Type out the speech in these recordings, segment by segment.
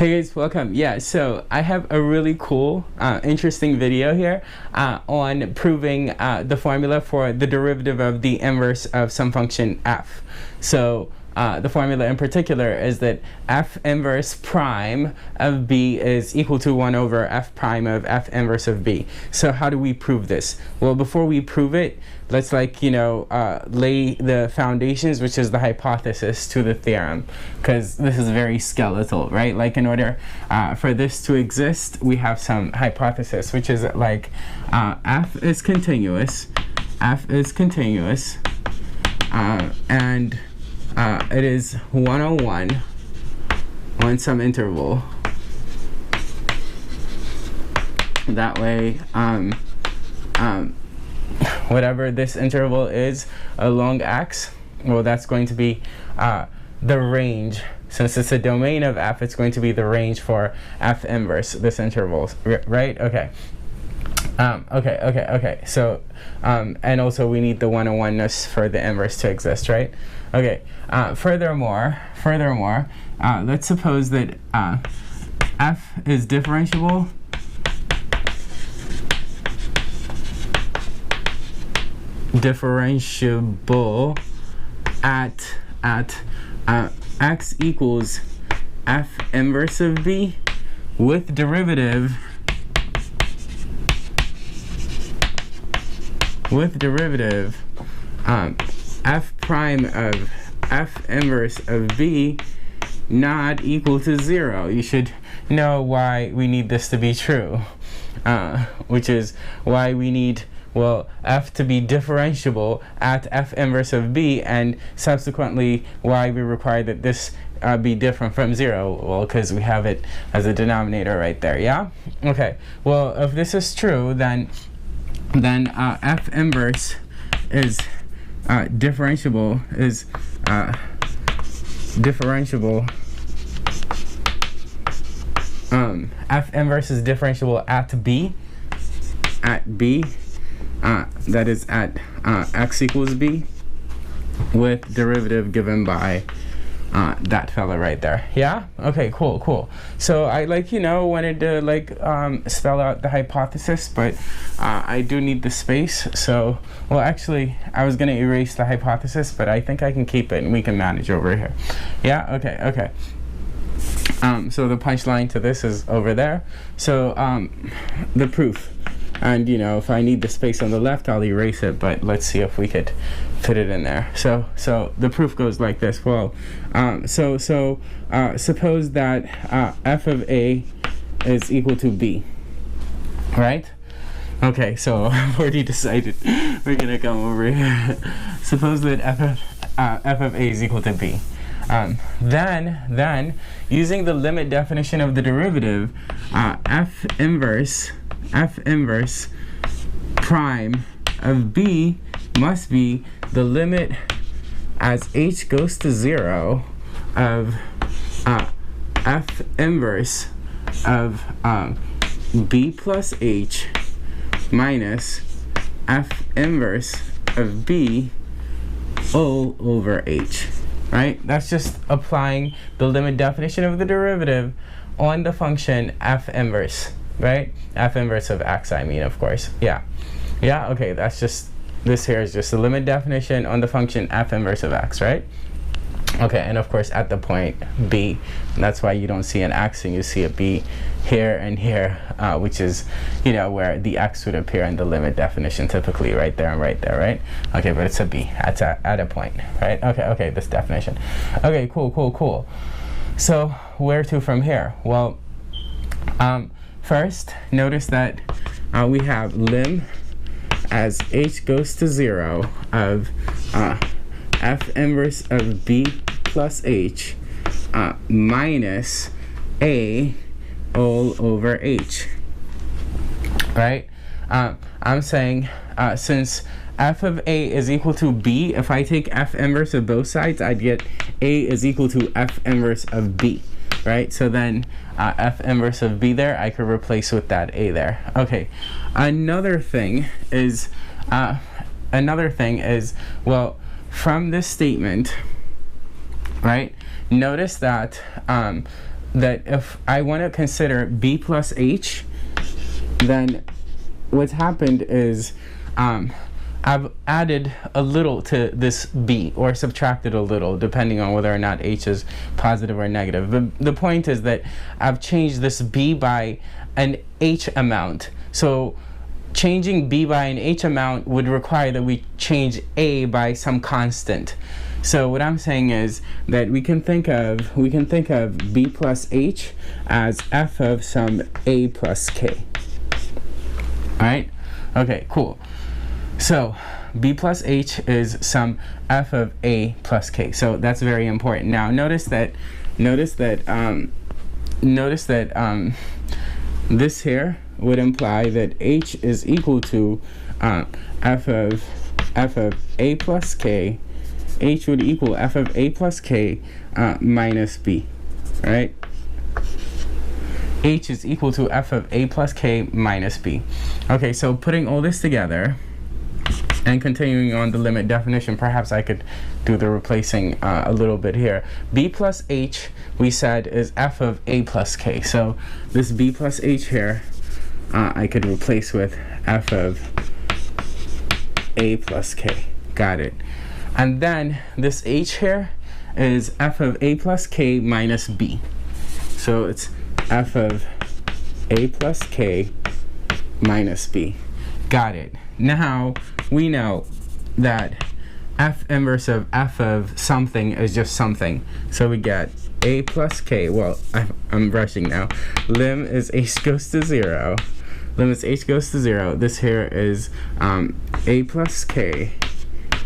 Hey guys, welcome. Yeah, so I have a really cool, interesting video here on proving the formula for the derivative of the inverse of some function f. So the formula in particular is that f inverse prime of b is equal to 1 over f prime of f inverse of b. So how do we prove this? Well, before we prove it, let's lay the foundations, which is the hypothesis, to the theorem, because this is very skeletal, right? Like, in order for this to exist, we have some hypothesis, which is like f is continuous, and it is 101 on some interval. That way, whatever this interval is along x, well, that's going to be the range. Since it's a domain of f, it's going to be the range for f inverse, this interval, right? Okay. Okay. So, and also we need the one-on-oneness for the inverse to exist, right? Okay. Furthermore, let's suppose that f is differentiable at x equals f inverse of b with derivative f prime of f inverse of b not equal to 0. You should know why we need this to be true, which is why we need, well, f to be differentiable at f inverse of b, and subsequently why we require that this be different from 0. Well, because we have it as a denominator right there, yeah? Okay, well, if this is true, then f inverse is differentiable f inverse is differentiable at b, that is at x equals b, with derivative given by that fella right there. Yeah? Okay, cool. So I wanted to spell out the hypothesis, but I do need the space. So, well, actually, I was gonna erase the hypothesis, but I think I can keep it and we can manage over here. Yeah? Okay. So the punchline to this is over there. So the proof. And if I need the space on the left, I'll erase it, but let's see if we could fit it in there. So the proof goes like this. Well, suppose that f of a is equal to b, right? Okay, so I've already decided we're gonna come over here. Suppose that f of a is equal to b. Then using the limit definition of the derivative, f inverse prime of b must be the limit as h goes to 0 of f inverse of b plus h minus f inverse of b all over h, right? That's just applying the limit definition of the derivative on the function f inverse, right? F inverse of x, I mean, of course. Yeah, okay, this here is just the limit definition on the function f inverse of x, right? Okay, and of course at the point b, and that's why you don't see an x and you see a b here and here, which is, where the x would appear in the limit definition typically, right there and right there, right? Okay, but it's a b, at a point, right? Okay, this definition. Okay, cool. So where to from here? Well, first, notice that we have lim as h goes to 0 of f inverse of b plus h minus a all over h, right? I'm saying since f of a is equal to b, if I take f inverse of both sides, I'd get a is equal to f inverse of b, right? So then f inverse of b there, I could replace with that a there. Okay, another thing is, well, from this statement, right, notice that that if I want to consider b plus h, then what's happened is I've added a little to this b, or subtracted a little, depending on whether or not h is positive or negative. But the point is that I've changed this b by an h amount. So changing b by an h amount would require that we change a by some constant. So what I'm saying is that we can think of b plus h as f of some a plus k. All right? Okay, cool. So b plus h is some f of a plus k. So that's very important. Now notice that this here would imply that h is equal to f of a plus k. H would equal f of a plus k minus b, right? H is equal to f of a plus k minus b. Okay, so putting all this together and continuing on the limit definition, perhaps I could do the replacing a little bit here. B plus h, we said, is f of a plus k. So this b plus h here, I could replace with f of a plus k. Got it. And then this h here is f of a plus k minus b. So it's f of a plus k minus b. Got it. Now we know that f inverse of f of something is just something. So we get a plus k. Well, I'm rushing now. Lim is h goes to 0. Limits h goes to 0. This here is a plus k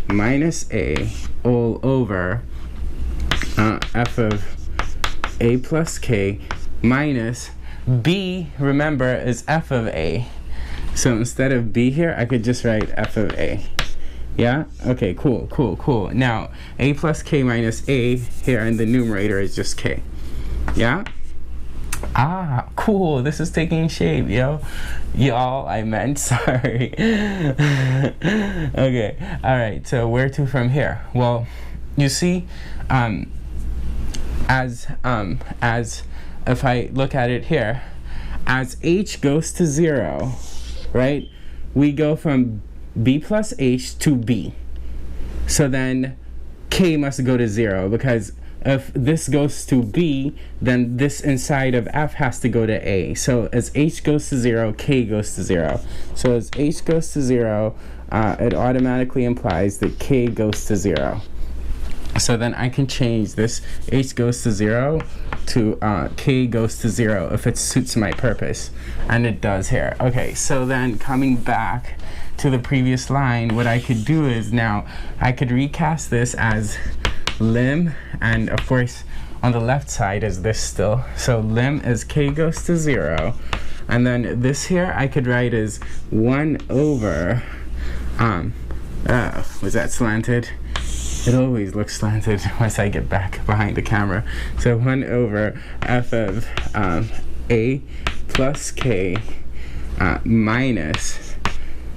minus a all over f of a plus k minus b, remember, is f of a. So instead of b here, I could just write f of a. Yeah? Okay, cool. Now, a plus k minus a here in the numerator is just k. Yeah? Ah, cool. This is taking shape, yo. Y'all, I meant, sorry. Okay, all right, so where to from here? Well, you see, as if I look at it here, as h goes to 0, right, we go from b plus h to b. So then k must go to 0, because if this goes to b, then this inside of f has to go to a. So as h goes to 0, k goes to 0. So as h goes to 0, it automatically implies that k goes to 0. So then I can change this h goes to 0 to k goes to 0 if it suits my purpose. And it does here. Okay, so then coming back to the previous line, what I could do is now I could recast this as lim, and of course on the left side is this still. So lim is k goes to 0, and then this here I could write as 1 over was that slanted? It always looks slanted once I get back behind the camera. So 1 over f of a plus k minus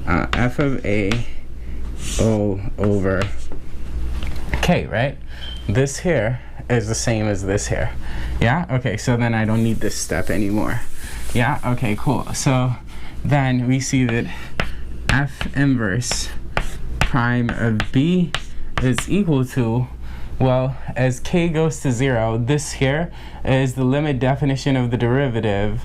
f of a all over k, right? This here is the same as this here. Yeah? Okay, so then I don't need this step anymore. Yeah? Okay, cool. So then we see that f inverse prime of b is equal to, well, as k goes to 0, this here is the limit definition of the derivative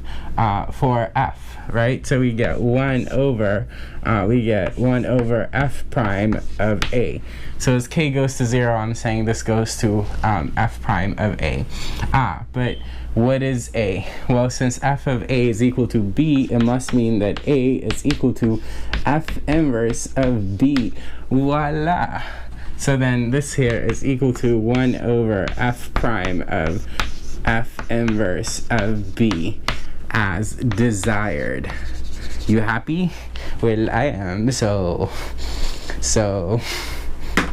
for f, right? So we get 1 over f prime of a. So as k goes to 0, I'm saying this goes to f prime of a. But what is a? Well, since f of a is equal to b, it must mean that a is equal to f inverse of b. Voila! So then this here is equal to 1 over f prime of f inverse of b as desired. You happy? Well, I am. So